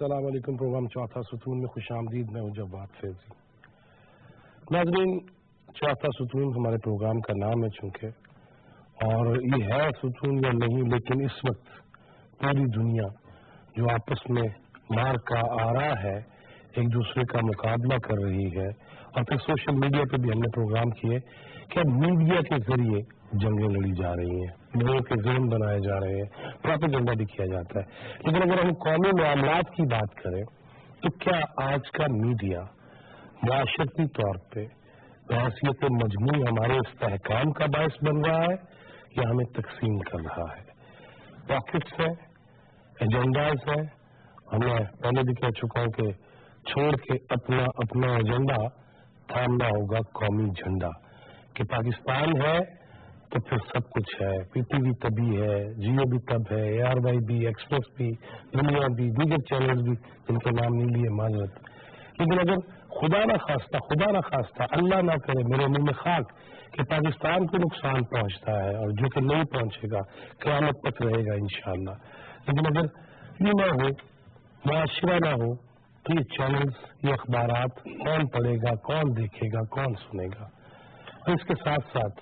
السلام علیکم. پروگرام چوتھا ستون میں خوش آمدید. میں ہوں جواد فیضی. ناظرین، چوتھا ستون ہمارے پروگرام کا نام ہے چونکہ، اور یہ ہے ستون یا نہیں، لیکن اس وقت پوری دنیا جو آپس میں مار کا آ رہا ہے، ایک دوسرے کا مقابلہ کر رہی ہے، اور پھر سوشل میڈیا پہ بھی ہم نے پروگرام کیے کہ اب میڈیا کے ذریعے جنگیں لڑی جا رہی ہیں، لوگوں کے ذہن بنائے جا رہے ہیں، پروپیگنڈا بھی کیا جاتا ہے. لیکن اگر ہم قومی معاملات کی بات کریں تو کیا آج کا میڈیا معاشرتی طور پہ بحیثیت مجموعی ہمارے استحکام کا باعث بن رہا ہے یا ہمیں تقسیم کر رہا ہے؟ پاکٹس ہیں، ایجنڈاز ہیں. میں پہلے بھی کہہ چکا ہوں کہ چھوڑ کے اپنا ایجنڈا تھامنا ہوگا قومی جھنڈا. کہ پاکستان ہے تو پھر سب کچھ ہے، پی ٹی وی تبھی ہے، جیو بھی تب ہے، ARY بھی، ایکسپریس بھی، دنیا بھی، دیگر چینل بھی جن کے نام نہیں لیے معذرت. لیکن اگر خدا نہ خواستہ اللہ نہ کرے میرے منہ میں خاک کہ پاکستان کو نقصان پہنچتا ہے، اور جو کہ نہیں پہنچے گا، قیامت تک رہے گا انشاءاللہ. لیکن اگر یہ نہ ہو، معاشرہ نہ ہو، تو یہ چینلز، یہ اخبارات کون پڑھے گا، کون دیکھے گا، کون سنے گا؟ اور اس کے ساتھ ساتھ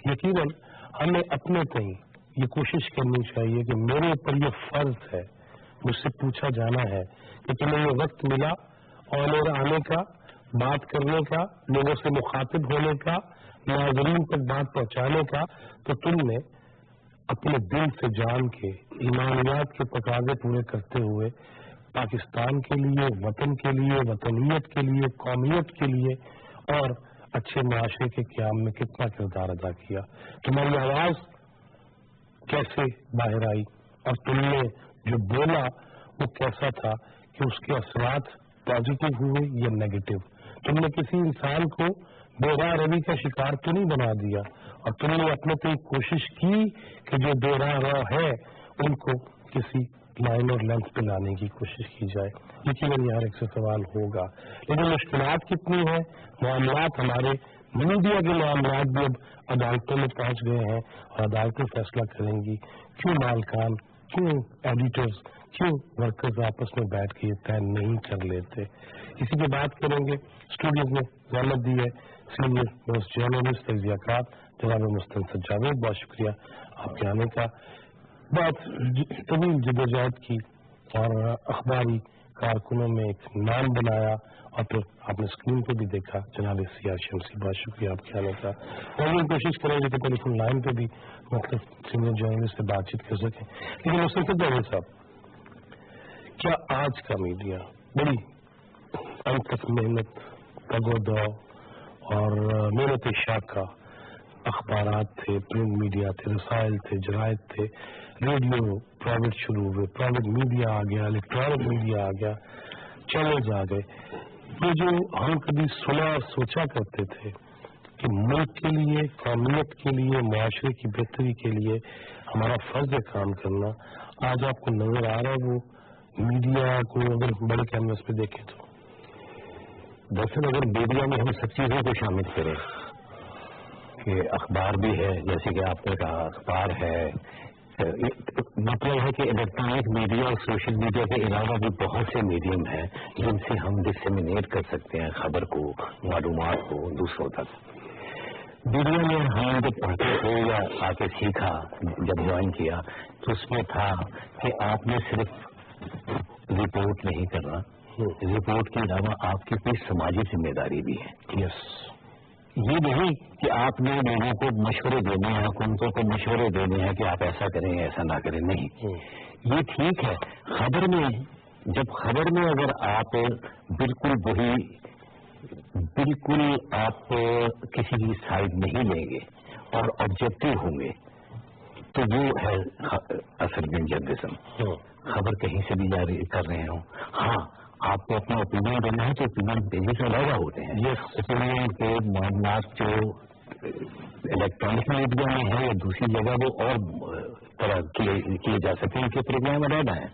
یقیناً ہمیں اپنے تئیں یہ کوشش کرنی چاہیے کہ میرے اوپر یہ فرض ہے، مجھ سے پوچھا جانا ہے کہ تمہیں یہ وقت ملا اور آنے کا، بات کرنے کا، لوگوں سے مخاطب ہونے کا، ناظرین تک بات پہنچانے کا، تو تم نے اپنے دل سے جان کے ایمانیات کے تقاضے پورے کرتے ہوئے پاکستان کے لیے، وطن کے لیے، وطنیت کے لیے، قومیت کے لیے اور اچھے معاشرے کے قیام میں کتنا کردار ادا کیا. تمہاری آواز کیسے باہر آئی، اور تم نے جو بولا وہ کیسا تھا کہ اس کے اثرات پازیٹو ہوئے یا نیگیٹو؟ تم نے کسی انسان کو بے راہ روی کا شکار تو نہیں بنا دیا، اور تم نے اپنے پہ کوشش کی کہ جو بے راہ رو ہے ان کو کسی لائن اور لینتھ پہ لانے کی کوشش کی جائے. یقیناً یہ ہر ایک سے سوال ہوگا. لیکن مشکلات کتنی ہیں. معاملات، ہمارے میڈیا کے معاملات بھی اب عدالتوں میں پہنچ گئے ہیں، اور عدالتیں فیصلہ کریں گی. کیوں مالکان، کیوں ایڈیٹرز، کیوں ورکرز آپس میں بیٹھ کے یہ طے نہیں کر لیتے؟ اسی پہ بات کریں گے. اسٹوڈیوز نے زحمت دی ہے سینئر موسٹ جرنلسٹ تجزیہ کار جناب مستنصر جاوید. بہت شکریہ آپ کے آنے کا. بہت طویل جدوجہد کی اور اخباری کارکنوں میں ایک نام بنایا، اور پھر آپ نے اسکرین پہ بھی دیکھا جناب سیار شمسی. بہت شکریہ آپ کے آنے کا. اور ہم کوشش کریں گے کہ ٹیلی فون لائن پہ بھی مختلف سینئر جرنلسٹ سے بات چیت کر سکیں. لیکن مستنصر جاوید صاحب، کیا آج کا میڈیا بڑی انتھک محنت، تگ و دو اور محنت شاقہ اخبارات تھے، پرنٹ میڈیا تھے، رسائل تھے، جرائد تھے، ریڈیو پرائیویٹ شروع ہوئے، پرائیویٹ میڈیا آ گیا، الیکٹرانک میڈیا آ گیا، چینلز آ گئے. یہ جو ہم کبھی سنا اور سوچا کرتے تھے کہ ملک کے لیے، قومیت کے لیے، معاشرے کی بہتری کے لیے ہمارا فرض ہے کام کرنا، آج آپ کو نظر آ رہا ہے وہ میڈیا کو اگر بڑے کینوس پہ دیکھیں تو؟ دراصل اگر میڈیا میں ہم سب چیزوں کو شامل کریں کہ اخبار بھی ہے، جیسے کہ آپ نے کہا اخبار ہے، مطلب ہے کہ الیکٹرانک میڈیا اور سوشل میڈیا کے علاوہ بھی بہت سے میڈیم ہیں جن سے ہم ڈسیمینیٹ کر سکتے ہیں خبر کو، معلومات کو دوسروں تک. میڈیا میں ہم جب پڑھتے تھے یا آ کے سیکھا، جب جوائن کیا تو اس میں تھا کہ آپ نے صرف رپورٹ نہیں کرنا، رپورٹ کے علاوہ آپ کی کوئی سماجی ذمہ داری بھی ہے. یہ نہیں کہ آپ نے لوگوں کو مشورے دینے ہیں، حکومتوں کو مشورے دینے ہیں کہ آپ ایسا کریں ایسا نہ کریں. نہیں، یہ ٹھیک ہے خبر میں، جب خبر میں اگر آپ بالکل آپ کسی کی سائڈ نہیں لیں گے اور آبجیکٹو ہوں گے تو وہ ہے اصل میں جرنلزم. خبر کہیں سے بھی جاری کر رہے ہوں، ہاں آپ کو اپنا اوپینین دینا ہے تو اوپینین دینے سے علیحدہ ہوتے ہیں. یہ اوپینین کے معاملات جو الیکٹرانک میڈیا میں ہے یا دوسری جگہ وہ اور طرح کیے جا سکتے ہیں، ان کے پروگرام علیحدہ ہیں.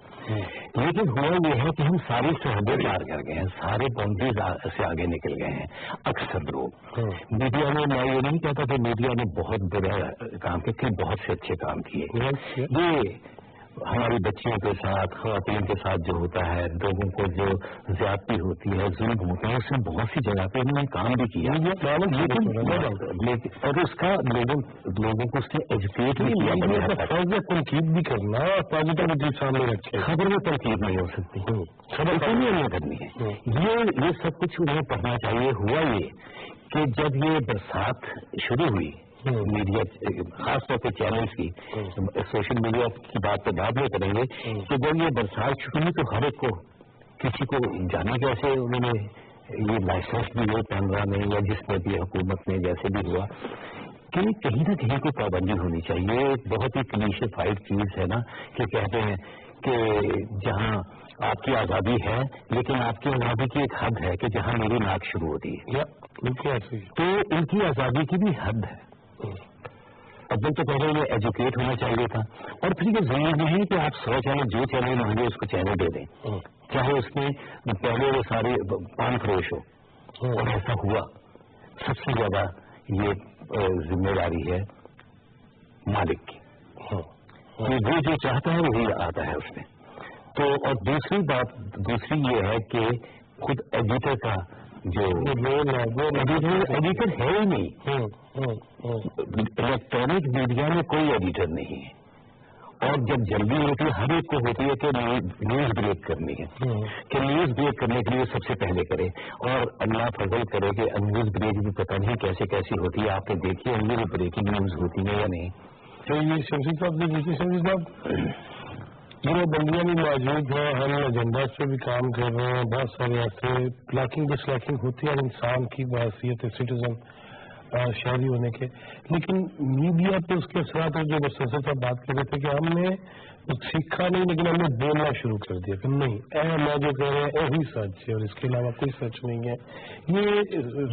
لیکن ہوا یہ ہے کہ ہم ساری سرحدیں پار کر گئے ہیں، سارے باؤنڈریز سے آگے نکل گئے ہیں. اکثر لوگ میڈیا میں یہ نہیں کہتا کہ میڈیا نے بہت برا کام کیا، بہت سے اچھے کام کیے. یہ ہماری بچیوں کے ساتھ خواتین کے ساتھ جو ہوتا ہے، لوگوں کو جو زیادتی ہوتی ہے، ظلم ہوتا ہے، اس سے بہت سی جگہ پہ انہوں نے کام بھی کیا، لیکن اور اس کا لوگوں کو اس سے ایجوکیٹ بھی کیا، تنقید بھی کرنا، پازیٹیوٹی سامنے رکھے، خبر میں تنقید نہیں ہو سکتی، خبر کو نہیں کرنی ہے، یہ سب کچھ انہیں پڑھنا چاہیے۔ ہوا یہ کہ جب یہ برسات شروع ہوئی میڈیا، خاص طور پہ چینلز کی، سوشل میڈیا کی بات تو بعد میں کریں گے، کہ جب یہ برسات شروع ہوئی تو ہر ایک کو، کسی کو جانے کیسے انہوں نے یہ لائسنس بھی ہو کیمرہ میں یا جس میں بھی حکومت میں جیسے بھی ہوا کہ کہیں نہ کہیں کوئی پابندی ہونی چاہیے۔ ایک بہت ہی کلیشیفائڈ چیز ہے نا کہ کہتے ہیں کہ جہاں آپ کی آزادی ہے لیکن آپ کی آزادی کی ایک حد ہے کہ جہاں میری ناک شروع ہوتی ہے، بالکل ایسے ہی، تو ان کی آزادی کی بھی حد ہے۔ اب تو پہلے یہ ایجوکیٹ ہونا چاہیے تھا، اور پھر یہ ضروری نہیں کہ آپ 100 چینل جو چینل مانگے اس کو چینل دے دیں، چاہے اس میں پہلے وہ سارے پان فروش ہو، اور ایسا ہوا۔ سب سے زیادہ یہ ذمہ داری ہے مالک کی، کہ وہ جو چاہتا ہے وہی آتا ہے اس میں۔ تو اور دوسری یہ ہے کہ خود ایڈیٹر کا جو ایڈیٹر ہے ہی نہیں، الیکٹرانک میڈیا میں کوئی ایڈیٹر نہیں ہے، اور جب جلدی ہوتی ہے ہر ایک کو ہوتی ہے کہ نیوز بریک کرنی ہے، کہ نیوز بریک کرنے کے لیے سب سے پہلے کرے، اور اللہ فضل کرے کہ نیوز بریک بھی پتہ نہیں کیسی ہوتی ہے، آپ نے دیکھی ہے بریکنگ نیوز ہوتی ہے یا نہیں؟ تو یہ شمسی صاحب نے دیکھیے، شمسی صاحب یہ بندیاں بھی موجود ہیں، ہم ایجنڈاز پہ بھی کام کر رہے ہیں، بہت سارے ایسے لاکنگ ڈس لائکنگ ہوتی ہے انسان کی بحیثیت سٹیزن شہری ہونے کے، لیکن میڈیا پہ اس کے اثرات جو مسلسل صاحب بات کر رہے تھے کہ ہم نے سیکھا نہیں لیکن ہم نے بولنا شروع کر دیا کہ نہیں میں جو کہہ رہے ہیں وہی سچ ہے اور اس کے علاوہ کوئی سچ نہیں ہے، یہ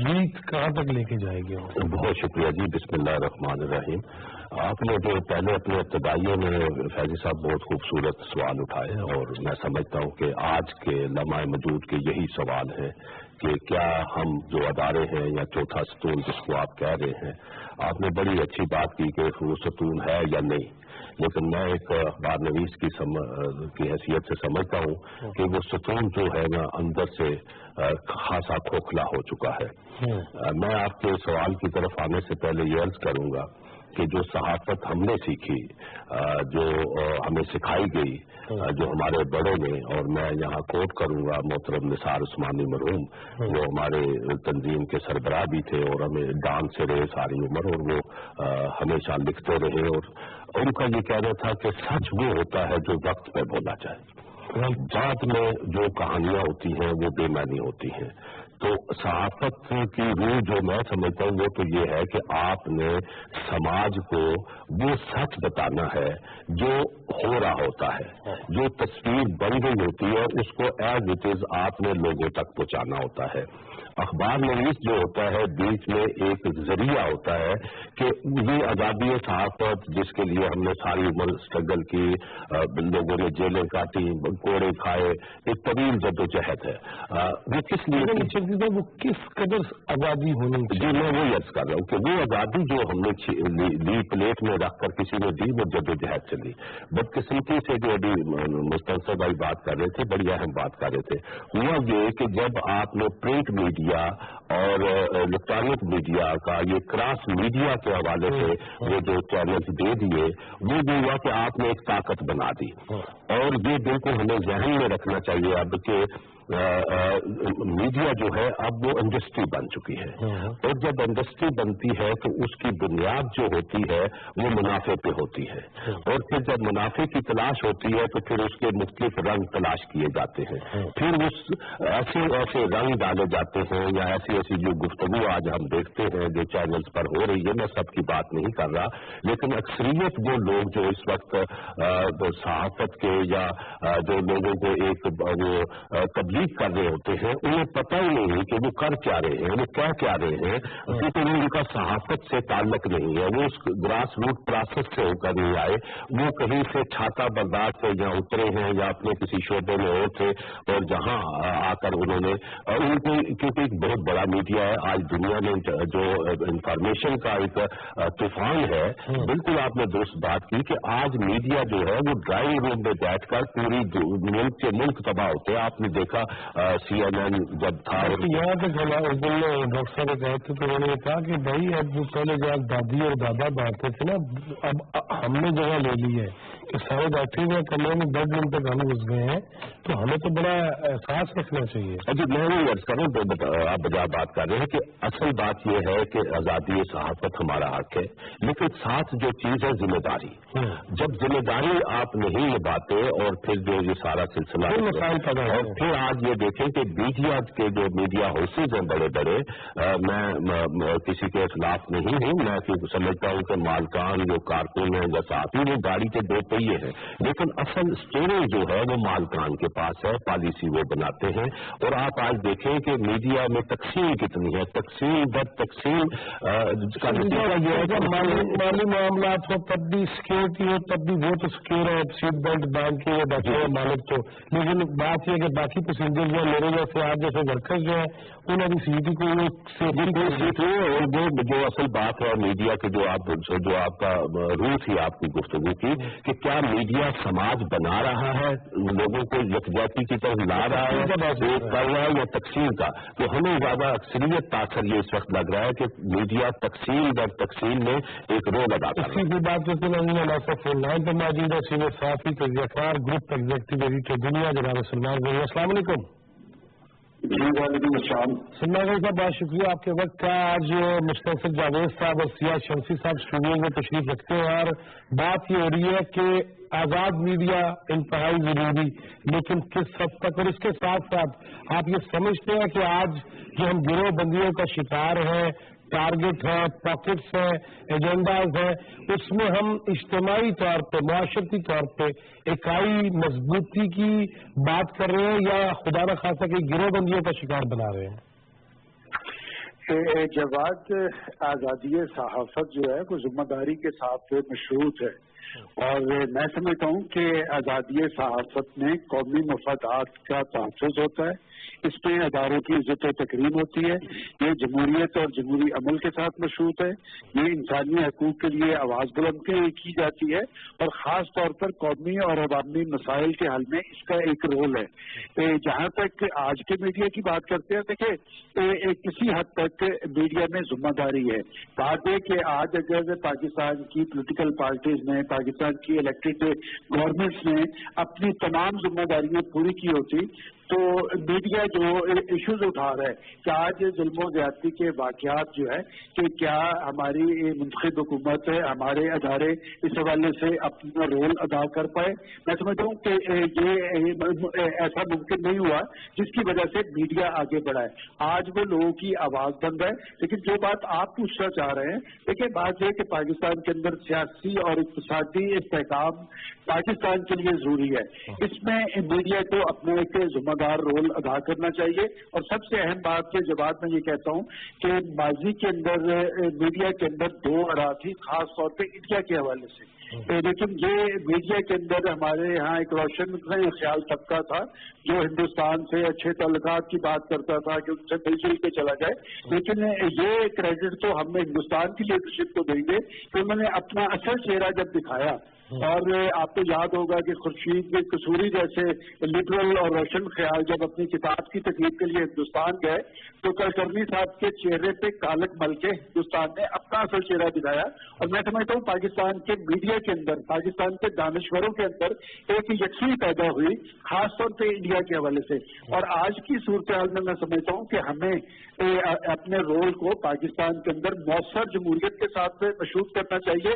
ریت کہاں تک لے کے جائے گی؟ بہت شکریہ جی، بسم اللہ الرحمن الرحیم۔ آپ نے جو پہلے اپنے ابتدائیوں میں فیضی صاحب بہت خوبصورت سوال اٹھائے، اور میں سمجھتا ہوں کہ آج کے لمحہ موجود کے یہی سوال ہے کہ کیا ہم جو ادارے ہیں یا چوتھا ستون جس کو آپ کہہ رہے ہیں، آپ نے بڑی اچھی بات کی کہ وہ ستون ہے یا نہیں، لیکن میں ایک اخبار نویس کی حیثیت سے سمجھتا ہوں کہ وہ ستون جو ہے نا اندر سے خاصا کھوکھلا ہو چکا ہے۔ میں آپ کے سوال کی طرف آنے سے پہلے یہ عرض کروں گا کہ جو صحافت ہم نے سیکھی، جو ہمیں سکھائی گئی، جو ہمارے بڑوں نے، اور میں یہاں کوٹ کروں گا محترم نثار عثمانی مرحوم، جو ہمارے تنظیم کے سربراہ بھی تھے اور ہمیں ڈانس سے رہے ساری عمر، اور وہ ہمیشہ لکھتے رہے، اور ان کا یہ کہنا تھا کہ سچ وہ ہوتا ہے جو وقت پہ بولا جائے، بعد میں جو کہانیاں ہوتی ہیں وہ بے معنی ہوتی ہیں۔ تو صحافت کی روح جو میں سمجھتا ہوں وہ تو یہ ہے کہ آپ نے سماج کو وہ سچ بتانا ہے جو ہو رہا ہوتا ہے، جو تصویر بن گئی ہوتی ہے اس کو ایز اٹ از آپ نے لوگوں تک پہنچانا ہوتا ہے۔ اخبار نویس جو ہوتا ہے بیچ میں ایک ذریعہ ہوتا ہے کہ یہ آزادی صحافت جس کے لیے ہم نے ساری عمر اسٹرگل کی، لوگوں نے جیلیں کاٹی، کوڑے کھائے، ایک طویل جدوجہد ہے، وہ کس لیے، وہ کس قدر آزادی ہونی چاہیے؟ جی میں وہی عرض کر رہا ہوں کہ وہ آزادی جو ہم نے لی پلیٹ میں رکھ کر کسی نے دی، وہ جدوجہد سے لی۔ بدقسمتی سے جو ابھی مستنصر بھائی بات کر رہے تھے، بڑی اہم بات کر رہے تھے، ہوا یہ کہ جب آپ نے پرنٹ میڈیا اور الیکٹرانک میڈیا کا یہ کراس میڈیا کے حوالے سے وہ جو چینلز دے دیے، وہ بھی ہوا کہ آپ نے ایک طاقت بنا دی، اور یہ بالکل ہمیں ذہن میں رکھنا چاہیے اب کہ میڈیا جو ہے اب وہ انڈسٹری بن چکی ہے، اور جب انڈسٹری بنتی ہے تو اس کی بنیاد جو ہوتی ہے وہ منافع پہ ہوتی ہے، اور پھر جب منافع کی تلاش ہوتی ہے تو پھر اس کے مختلف رنگ تلاش کیے جاتے ہیں، پھر اس ایسے رنگ ڈالے جاتے ہیں یا ایسی جو گفتگو آج ہم دیکھتے ہیں جو چینلز پر ہو رہی ہے، میں سب کی بات نہیں کر رہا، لیکن اکثریت وہ لوگ جو اس وقت صحافت کے یا جو لوگوں کو ایک وہ تبلیغ کر رہے ہوتے ہیں انہیں پتہ ہی نہیں کہ وہ کر کیا رہے ہیں، وہ کیا رہے ہیں، کیونکہ ان کا صحافت سے تعلق نہیں ہے، وہ اس گراس روٹ پروسیس سے ہو کر نہیں آئے، وہ کہیں سے چھاتا برداشت سے جہاں اترے ہیں یا اپنے کسی شعبے میں اور تھے اور جہاں آ کر انہوں نے ان کو، کیونکہ ایک بہت بڑا میڈیا ہے آج دنیا میں جو انفارمیشن کا ایک طوفان ہے، بالکل آپ نے درست بات کی کہ آج میڈیا جو ہے وہ ڈرائنگ روم میں بیٹھ کر پوری ملک تباہ ہوتے ہیں. آپ نے دیکھا CNN جب تھا یہاں پہ ڈاکٹر صاحب نے کہا تھے تو انہوں نے کہا کہ بھائی اب جو پہلے جو دادی اور دادا بیٹھتے تھے نا، اب ہم نے جگہ لے لی ہے کہ سارے بیٹھے ہوئے کمرے میں 10 دن تک ہم گھس گئے ہیں، تو ہمیں تو بڑا احساس رکھنا چاہیے. جی میں نہیں عرض کروں تو آپ بجا بات کر رہے ہیں کہ اصل بات یہ ہے کہ آزادی صحافت ہمارا حق ہے، لیکن ساتھ جو چیز ہے ذمہ داری. جب ذمہ داری آپ نہیں نبھاتے اور پھر جو یہ سارا سلسلہ اور پھر آج یہ دیکھیں کہ میڈیا کے جو میڈیا ہاؤسز ہیں بڑے بڑے، میں کسی کے خلاف نہیں ہوں، میں سمجھتا ہوں کہ مالکان جو کارکن ہیں یا صحافی وہ گاڑی کے 2 پہیے ہیں، لیکن اصل اسٹیئرنگ جو ہے وہ مالکان کے پاس ہے، پالیسی وہ بناتے ہیں. اور آپ آج دیکھیں کہ میڈیا میں تقسیم کتنی ہے، تقسیم در تقسیم کا نتیجہ یہ ہے کہ مالی معاملات ہو تب بھی سیکورٹی ہو تب بھی وہ تو سکیور ہے، سیٹ بیلٹ باندھ کے بیٹھے ہوئے مالک تو، لیکن بات یہ کہ باقی پیسنجر جو میرے جیسے آپ جیسے ورکر جو ہے انہوں نے سیٹی کو سیٹ ہوئے. اور وہ جو اصل بات ہے میڈیا کے جو آپ کا روح تھی آپ کی گفتگو کی کہ کیا میڈیا سماج بنا رہا ہے، لوگوں کو یکجہتی کی طرف لا رہا ہے، کر رہا ہے یا تقسیم کا، تو ہمیں زیادہ اکثریت تاثر یہ اس وقت لگ رہا ہے کہ میڈیا تقسیم در تقسیم میں ایک رول ادا کر رہا ہے. اسی کی بات کرتے ہیں ہمارے فون لائن پہ موجود ہے سینئر صحافی تجزیہ کار گروپ ایگزیکٹو ایڈیٹر دنیا جناب سلمان گوئی. السلام علیکم. جی وعلیکم السلام. سلمان گوئی صاحب بہت شکریہ آپ کے وقت کا. آج مستنصر جاوید صاحب اور سیاہ شمسی صاحب اسٹوڈیو میں تشریف رکھتے ہیں اور بات یہ ہو رہی ہے کہ آزاد میڈیا انتہائی ضروری، لیکن کس حد تک، اور اس کے ساتھ ساتھ آپ یہ سمجھتے ہیں کہ آج جو ہم گروہ بندیوں کا شکار ہیں، ٹارگٹ ہے، پاکٹس ہیں، ایجنڈاز ہیں، اس میں ہم اجتماعی طور پہ معاشرتی طور پہ اکائی مضبوطی کی بات کر رہے ہیں یا خدا نخواستہ کہ گروہ بندیوں کا شکار بنا رہے ہیں؟ جواد، آزادی صحافت جو ہے وہ ذمہ داری کے ساتھ مشروط ہے، اور میں سمجھتا ہوں کہ آزادی صحافت میں قومی مفادات کا تحفظ ہوتا ہے، اس میں اداروں کی عزت و تکریم ہوتی ہے، یہ جمہوریت اور جمہوری عمل کے ساتھ مشروط ہے، یہ انسانی حقوق کے لیے آواز بلند کی جاتی ہے، اور خاص طور پر قومی اور عوامی مسائل کے حل میں اس کا ایک رول ہے. جہاں تک آج کے میڈیا کی بات کرتے ہیں، دیکھیں کسی حد تک میڈیا میں ذمہ داری ہے. بات ہے کہ آج اگر پاکستان کی پولیٹیکل پارٹیز نے، پاکستان کی الیکٹڈ گورنمنٹس نے اپنی تمام ذمہ داریاں پوری کی ہوتی تو میڈیا جو ایشوز اٹھا رہا ہے کہ آج ظلم و زیادتی کے واقعات جو ہے کہ کیا ہماری منتخب حکومت ہے، ہمارے ادارے اس حوالے سے اپنا رول ادا کر پائے، میں سمجھتا ہوں کہ یہ ایسا ممکن نہیں ہوا جس کی وجہ سے میڈیا آگے بڑھا ہے. آج وہ لوگوں کی آواز بند ہے. لیکن جو بات آپ پوچھنا چاہ رہے ہیں، دیکھیں بات یہ کہ پاکستان کے اندر سیاسی اور اقتصادی استحکام پاکستان کے لیے ضروری ہے. اس میں میڈیا کو اپنا ایک ذمہ دار رول ادا کرنا چاہیے. اور سب سے اہم بات کے جواب میں یہ کہتا ہوں کہ ماضی کے اندر میڈیا کے اندر 2 آرا تھی، خاص طور پہ انڈیا کے حوالے سے، لیکن یہ میڈیا کے اندر ہمارے یہاں ایک روشن خیال طبقہ تھا جو ہندوستان سے اچھے تعلقات کی بات کرتا تھا کہ ان سے مل جل کے چلا جائے. لیکن یہ کریڈٹ تو ہم ہندوستان کی لیڈرشپ کو دیں گے کہ انہوں نے اپنا اصل چہرہ جب دکھایا. اور آپ کو یاد ہوگا کہ خورشید قصوری جیسے لبرل اور روشن خیال جب اپنی کتاب کی تقریب کے لیے ہندوستان گئے تو کلکرنی صاحب کے چہرے پہ کالک مل کے ہندوستان نے اپنا اصل چہرہ دکھایا. اور میں سمجھتا ہوں پاکستان کے میڈیا کے اندر، پاکستان کے دانشوروں کے اندر ایک یکسوئی پیدا ہوئی، خاص طور پہ انڈیا کے حوالے سے. اور آج کی صورتحال میں سمجھتا ہوں کہ ہمیں اپنے رول کو پاکستان کے اندر مؤثر جمہوریت کے ساتھ مشروط کرنا چاہیے،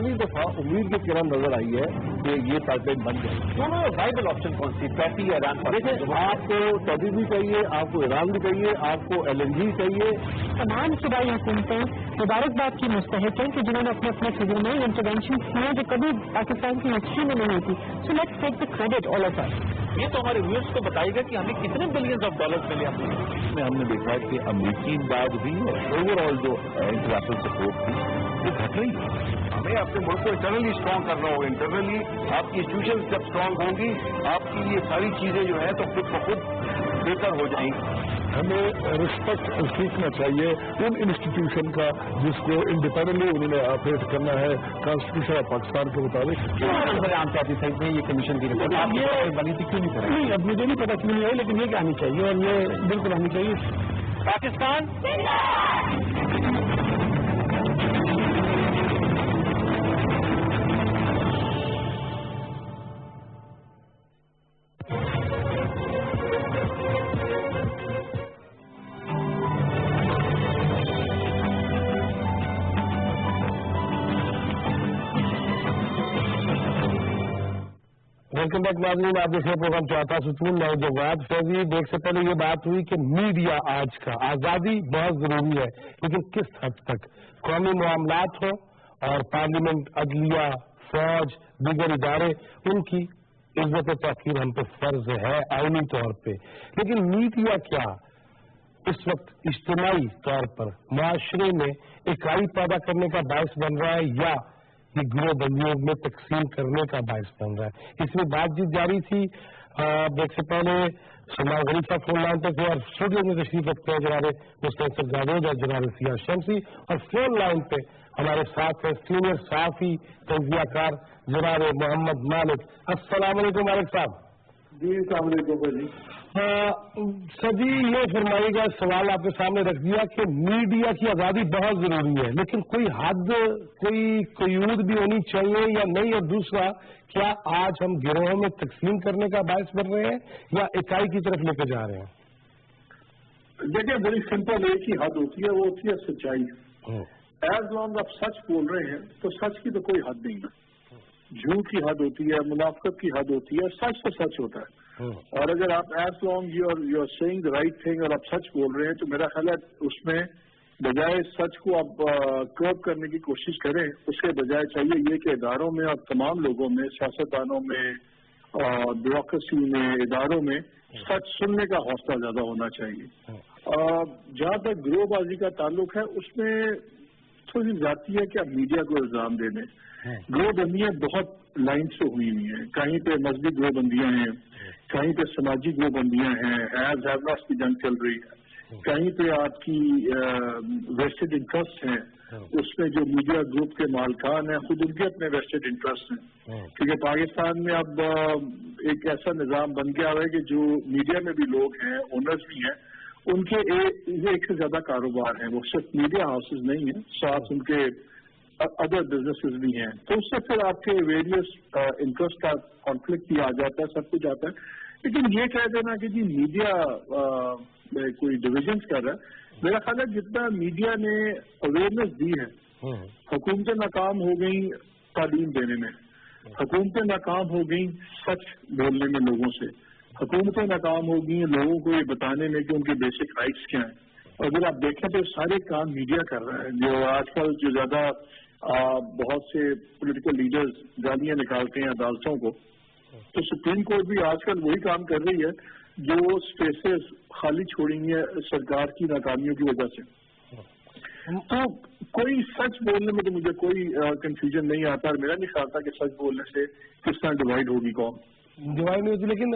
پہلی دفعہ امید کی کرن نظر آئی ہے کہ یہ پائپ لائن بن جائے. دونوں وائبل آپشن کون سی، پیٹی یا ایران؟ دیکھیں آپ کو پیٹی بھی چاہیے، آپ کو ایران بھی چاہیے، آپ کو LNG چاہیے. تمام صوبائی حکومتیں مبارکباد کی مستحق ہیں کہ جنہوں نے اپنے اپنے صوبوں میں انٹروینشن کیے جو کبھی پاکستان کی ہسٹری میں نہیں ہوئی تھی. So let's take the credit all of us. یہ تو ہمارے ویورز کو بتائے گا کہ ہمیں کتنے بلینز آف ڈالرز ملے. اس میں ہم نے دیکھا ہے کہ امریکی امداد بھی اور اوور آل جو انٹرنیشنل سپورٹ تھی وہ گھٹ رہی ہے. ہمیں اپنے ملک کو انٹرنلی اسٹرانگ کرنا ہوگا. انٹرنلی آپ کی انسٹیٹیوشن جب اسٹرانگ ہوں گی آپ کی یہ ساری چیزیں جو ہیں تو خود بخود بہتر ہو جائیں گی. ہمیں رسپیکٹ سیکھنا چاہیے ان انسٹیٹیوشن کا جس کو انڈیپینڈنٹلی انہوں نے آپریٹ کرنا ہے کانسٹیٹیوشن آف پاکستان کے مطابق. عام چاہتی تھے یہ کمیشن کی رپورٹ آپ یہ بنی تھی کیوں نہیں کریں؟ نہیں اب مجھے نہیں پتا کیوں نہیں آئی لیکن یہ آنی چاہیے اور یہ بالکل آنی چاہیے. پاکستان ویلکم بیک ناظرین، آپ دیکھ رہے پروگرام چوتھا ستون. میں جواد فیضی. دیکھ سے پہلے یہ بات ہوئی کہ میڈیا آج کا آزادی بہت ضروری ہے، لیکن کس حد تک قومی معاملات ہوں اور پارلیمنٹ، عدلیہ، فوج، دیگر ادارے، ان کی عزت و توقیر ہم پہ فرض ہے آئینی طور پہ. لیکن میڈیا کیا اس وقت اجتماعی طور پر معاشرے میں اکائی پیدا کرنے کا باعث بن رہا ہے یا یہ گروہ بندیوں میں تقسیم کرنے کا باعث بن رہا ہے؟ اس میں بات چیت جاری تھی. دیکھ سے پہلے سلمان غریب صاحب فون لائن پہ تھے اور اسٹوڈیو میں تشریف رکھتے ہیں جناب مستنصر جاوید اور جناب سیاح شمسی، اور فون لائن پہ ہمارے ساتھ ہیں سینئر صحافی تجزیہ کار جناب محمد مالک. السلام علیکم مالک صاحب. جی السلام علیکم جی. سر جی یہ فرمائیے گا، سوال آپ کے سامنے رکھ دیا کہ میڈیا کی آزادی بہت ضروری ہے لیکن کوئی حد، کوئی قیود بھی ہونی چاہیے یا نہیں؟ اور دوسرا، کیا آج ہم گروہوں میں تقسیم کرنے کا باعث بن رہے ہیں یا اکائی کی طرف لے کے جا رہے ہیں؟ دیکھیں بڑی سمپل ایک ہی حد ہوتی ہے، وہ ہوتی ہے سچائی. ایز لانگ آپ سچ بول رہے ہیں تو سچ کی تو کوئی حد نہیں ہے. جھوٹ کی حد ہوتی ہے، منافقت کی حد ہوتی ہے، سچ تو سچ ہوتا ہے. اور اگر آپ as long you are seeing the right thing اور آپ سچ بول رہے ہیں تو میرا خیال ہے اس میں بجائے سچ کو آپ کرب کرنے کی کوشش کریں، اس کے بجائے چاہیے یہ کہ اداروں میں اور تمام لوگوں میں، سیاستدانوں میں، بیوروکریسی میں، اداروں میں سچ سننے کا حوصلہ زیادہ ہونا چاہیے. جہاں تک گروہ بازی کا تعلق ہے اس میں تھوڑی زیادتی ہے کہ آپ میڈیا کو الزام دے دیں. گروہ بندیاں بہت لائن سے ہوئی ہیں. کہیں پہ مذہبی گروہ بندیاں ہیں، کہیں پہ سماجی گروہ بندیاں ہیں، ایز ہیوناس کی جنگ چل رہی ہے. کہیں پہ آپ کی ویسٹڈ انٹرسٹ ہیں، اس میں جو میڈیا گروپ کے مالکان ہیں خود ان کے اپنے ویسٹڈ انٹرسٹ ہیں. کیونکہ پاکستان میں اب ایک ایسا نظام بن گیا ہے کہ جو میڈیا میں بھی لوگ ہیں، اونرز بھی ہیں، ان کے ایک سے زیادہ کاروبار ہیں. وہ صرف میڈیا ہاؤسز نہیں ہیں، ساتھ ان کے ادر بزنسز بھی ہیں. تو اس سے پھر آپ کے ویریس انٹرسٹ کا کانفلکٹ بھی آ جاتا ہے، سب کچھ آتا ہے. لیکن یہ کہہ دینا کہ جی میڈیا کوئی ڈویژنس کر رہا ہے، میرا خیال ہے جتنا میڈیا نے اویئرنیس دی ہے، حکومتیں ناکام ہو گئیں تعلیم دینے میں، حکومتیں ناکام ہو گئیں سچ بولنے میں لوگوں سے، حکومتیں ناکام ہو گئی لوگوں کو یہ بتانے میں کہ ان کے بیسک رائٹس کیا ہیں. اور اگر آپ دیکھیں تو سارے کام میڈیا کر رہا ہے. جو آج کل جو زیادہ بہت سے پولیٹیکل لیڈرز گالیاں نکالتے ہیں عدالتوں کو، تو سپریم کورٹ بھی آج کل وہی کام کر رہی ہے جو اسپیسز خالی چھوڑی ہیں سرکار کی ناکامیوں کی وجہ سے. تو کوئی سچ بولنے میں تو مجھے کوئی کنفیوژن نہیں آتا، اور میرا نہیں خیال تھا کہ سچ بولنے سے کس طرح ڈیوائڈ ہوگی قوم. ڈیوائڈ نہیں ہوتی. لیکن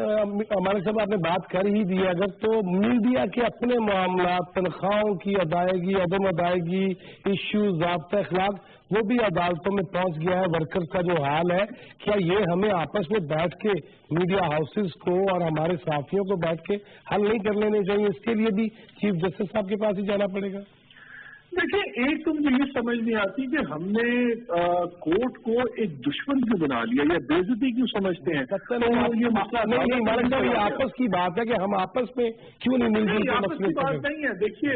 ہمارے صاحب آپ نے بات کر ہی دی اگر تو میڈیا کے اپنے معاملات، تنخواہوں کی ادائیگی، عدم ادائیگی، ایشوز، ضابطہ اخلاق، وہ بھی عدالتوں میں پہنچ گیا ہے. ورکرز کا جو حال ہے، کیا یہ ہمیں آپس میں بیٹھ کے میڈیا ہاؤسز کو اور ہمارے صحافیوں کو بیٹھ کے حل نہیں کر لینے چاہیے؟ اس کے لیے بھی چیف جسٹس صاحب کے پاس ہی جانا پڑے گا. دیکھیں ایک تو مجھے یہ سمجھ نہیں آتی کہ ہم نے کورٹ کو ایک دشمن کیوں بنا لیا یا بے عزتی کیوں سمجھتے ہیں. یہ مسئلہ نہیں مالک صاحب، یہ آپس کی بات ہے کہ ہم آپس میں کیوں نہیں مل جل آپس کی بات نہیں ہے. دیکھیے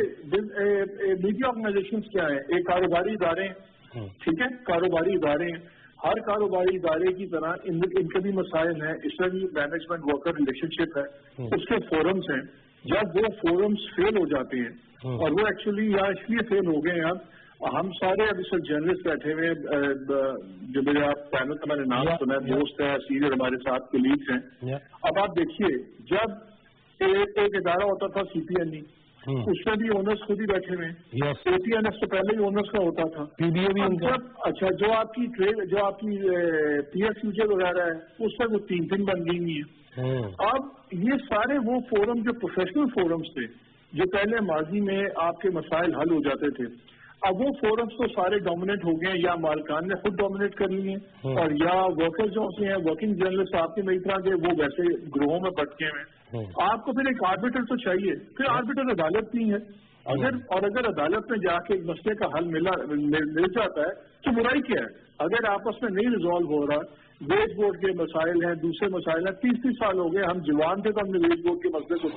میڈیا آرگنائزیشن کیا ہیں؟ ایک کاروباری ادارے، ٹھیک ہے, کاروباری ادارے ہیں, ہر کاروباری ادارے کی طرح ان کے بھی مسائل ہیں, اس میں بھی مینجمنٹ ورکر ریلیشن شپ ہے, اس کے فورمز ہیں. جب وہ فورمز فیل ہو جاتے ہیں اور وہ ایکچولی یا اس لیے فیل ہو گئے ہیں, اب ہم سارے اب اس وقت جرنلسٹ بیٹھے ہوئے, جو میرے آپ پینل کا میں نے نام سنا ہے, دوست ہے, سینئر ہمارے ساتھ کولیگز ہیں. اب آپ دیکھیے, جب ایک ادارہ ہوتا تھا سی پی این ای, اس میں بھی اونرس خود ہی بیٹھے ہوئے ہیں, اے پی این ایس تو پہلے ہی اونرس کا ہوتا تھا. اچھا, جو آپ کی پی ایس یو جے وغیرہ ہے, اس پر وہ 3 بن گئی ہوئی ہیں. اب یہ سارے وہ فورم جو پروفیشنل فورمز تھے, جو پہلے ماضی میں آپ کے مسائل حل ہو جاتے تھے, اب وہ فورمز تو سارے ڈومینیٹ ہو گئے ہیں, یا مالکان نے خود ڈومینیٹ کر لی ہیں, اور یا ورکرز جو ہیں, ورکنگ جرنلسٹ آپ کے میری طرح کے, وہ ویسے گروہوں میں بٹ گئے ہیں. آپ کو پھر ایک آربیٹر تو چاہیے. پھر آربیٹر عدالت نہیں ہے. اگر عدالت میں جا کے ایک مسئلے کا حل مل جاتا ہے تو برائی کیا ہے؟ اگر آپس میں نہیں ریزالو ہو رہا, ویج بورڈ کے مسائل ہیں, دوسرے مسائل ہیں, 30 سال ہو گئے, ہم جوان تھے تو ہم نے ویج بورڈ کے مسئلے کو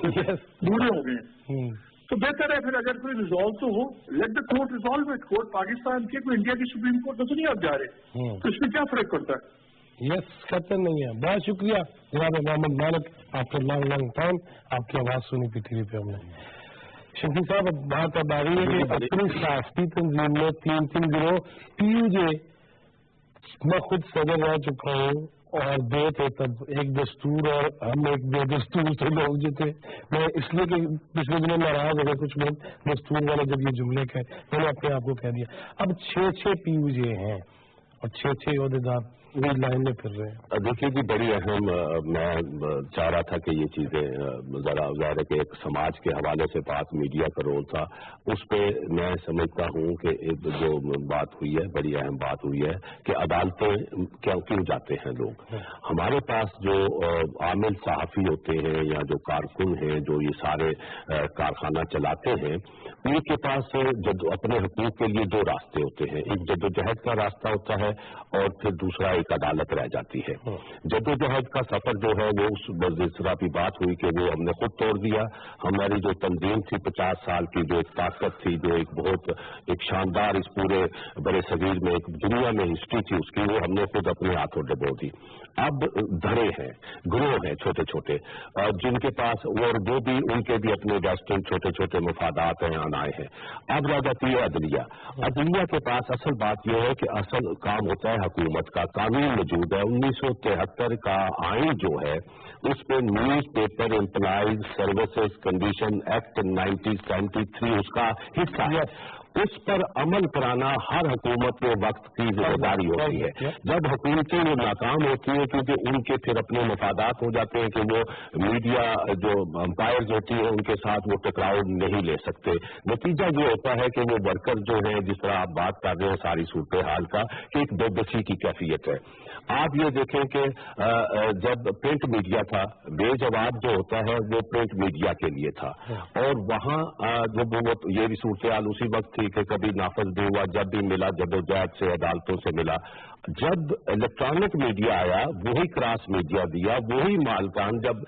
بوڑھے ہو گئے ہیں. تو بہتر ہے پھر اگر کوئی ریزالو تو ہو, let the court resolve it. Court Pakistan کے, کوئی انڈیا کی سپریم کورٹ تو نہیں آپ جا رہے, تو اس میں کیا فرق پڑتا ہے؟ یس, کہتے نہیں ہے. بہت شکریہ جناب محمد مالک, آفٹر لانگ ٹائم آپ کی آواز سنی تھی ٹی وی پہ ہم نے. شفیع صاحب, اب بات اب آ رہی ہے کہ اپنی صحافتی تنظیم میں 3 گروہ پی یو جے, میں خود صدر رہ چکا ہوں, اور 2 تھے تب, ایک دستور اور ہم ایک بے دستور تھے لوگ جو تھے. میں اس لیے کہ پچھلے دنوں ناراض ہو گئے کچھ لوگ دستور والے جب یہ جملے کہے, میں نے اپنے آپ کو کہہ دیا. اب 6 پی یو جے ہیں اور 6 عہدیدار وہی لائن میں پھر رہے ہیں. دیکھیے جی, بڑی اہم, میں چاہ رہا تھا کہ یہ چیزیں ذرا ظاہر ہے کہ ایک سماج کے حوالے سے بات, میڈیا کا رول تھا, اس پہ میں سمجھتا ہوں کہ جو بات ہوئی ہے, بڑی اہم بات ہوئی ہے کہ عدالتیں کیوں جاتے ہیں لوگ. ہمارے پاس جو عامل صحافی ہوتے ہیں یا جو کارکن ہیں, جو یہ سارے کارخانہ چلاتے ہیں, ان کے پاس اپنے حقوق کے لیے 2 راستے ہوتے ہیں. ایک جدوجہد کا راستہ ہوتا ہے, اور پھر دوسرا ایک عدالت رہ جاتی ہے. جدوجہد کا سفر جو ہے وہ اس طرح کی بات ہوئی کہ وہ ہم نے خود توڑ دیا. ہماری جو تنظیم تھی 50 سال کی, جو ایک طاقت تھی, جو ایک بہت ایک شاندار اس پورے بڑے صغیر میں, ایک دنیا میں ہسٹری تھی اس کی, وہ ہم نے خود اپنے ہاتھوں ڈبو دی. اب دھڑے ہیں, گروہ ہیں چھوٹے چھوٹے, جن کے پاس, اور وہ بھی ان کے بھی اپنے ویسٹرن چھوٹے مفادات ہیں, آنائے ہیں. اب رہ جاتی ہے عدلیہ. عدلیہ کے پاس اصل بات یہ ہے کہ اصل کام ہوتا ہے حکومت کا. قانون موجود ہے, 1973 کا آئین جو ہے, اس پہ news paper employees services condition act 1973 اس کا حصہ ہے. اس پر عمل کرانا ہر حکومت کے وقت کی ذمہ داری ہوتی ہے. جب حکومتیں وہ ناکام ہوتی ہیں, کیونکہ ان کے پھر اپنے مفادات ہو جاتے ہیں کہ وہ میڈیا جو امپائرز ہوتی ہیں ان کے ساتھ وہ ٹکراؤ نہیں لے سکتے. نتیجہ یہ ہوتا ہے کہ وہ ورکر جو ہیں, جس طرح آپ بات کر رہے ہیں ساری صورتحال کا, کہ ایک بے بسی کی کیفیت ہے. آپ یہ دیکھیں کہ جب پرنٹ میڈیا تھا, بے جواب جو ہوتا ہے وہ پرنٹ میڈیا کے لیے تھا, اور وہاں جب وہ یہ بھی صورتحال اسی وقت تھی کہ کبھی نافذ بھی ہوا, جب بھی ملا جدوجہد سے, عدالتوں سے ملا. جب الیکٹرانک میڈیا آیا, وہی کراس میڈیا دیا, وہی مالکان جب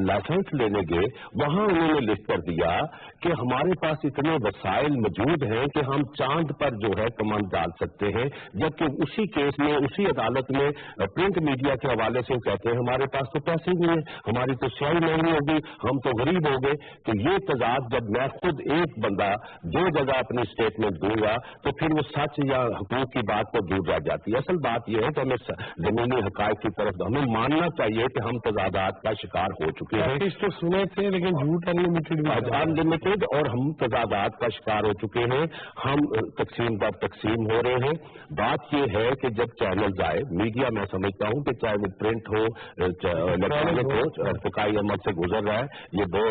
لائسنس لینے گئے, وہاں انہوں نے لکھ کر دیا کہ ہمارے پاس اتنے وسائل موجود ہیں کہ ہم چاند پر جو ہے کمند ڈال سکتے ہیں. جبکہ اسی کیس میں, اسی عدالت میں پرنٹ میڈیا کے حوالے سے کہتے ہیں ہمارے پاس تو پیسے نہیں ہیں, ہماری تو سیاہی مہنگی ہوگی, ہم تو غریب ہو گئے. تو یہ تضاد جب میں خود ایک بندہ 2 جگہ اپنی اسٹیٹمنٹ دوں گا, تو پھر وہ سچ یا حقوق کی بات کو دور رہ جاتی ہے. اصل بات یہ ہے کہ ہمیں زمینی حقائق کی طرف ہمیں ماننا چاہیے کہ ہم تضادات کا شکار ہو چکے ہیں. تو سنے تھے لیکن جھوٹ انلمیٹڈ, اور ہم تضادات کا شکار ہو چکے ہیں. ہم تقسیم در تقسیم ہو رہے ہیں. بات یہ ہے کہ جب چینل آئے, میڈیا میں سمجھتا ہوں کہ چاہے وہ پرنٹ ہو, الیکٹرانک ہو, ارتقائی عمل سے گزر رہا ہے. یہ 2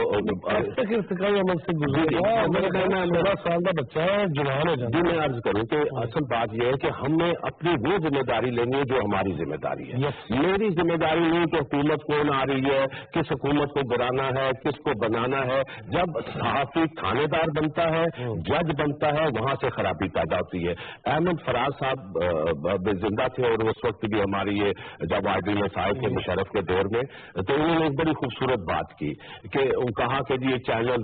ارتقائی عمل سے گزر رہا ہے. میرا کہنا ہے 16 سال کا بچہ ہے, جوان ہو جاتا ہے. میں عرض کروں کہ اصل بات یہ ہے کہ ہم نے اپنی وہ ذمہ داری لینی ہے جو ہماری ذمہ داری ہے. میری ذمہ داری نہیں کہ حکومت کون آ رہی ہے, کس حکومت کو گرانا ہے, کس کو بنانا ہے. جب صحافی تھانے دار بنتا ہے, جج بنتا ہے, وہاں سے خرابی پیدا ہوتی ہے. احمد فراز صاحب زندہ تھے, اور اس وقت بھی ہماری یہ جب آئی میں صاحب کے مشرف کے دور میں, تو انہوں نے ایک بڑی خوبصورت بات کی کہ کہا کہ یہ چینل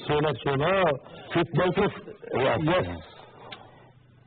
16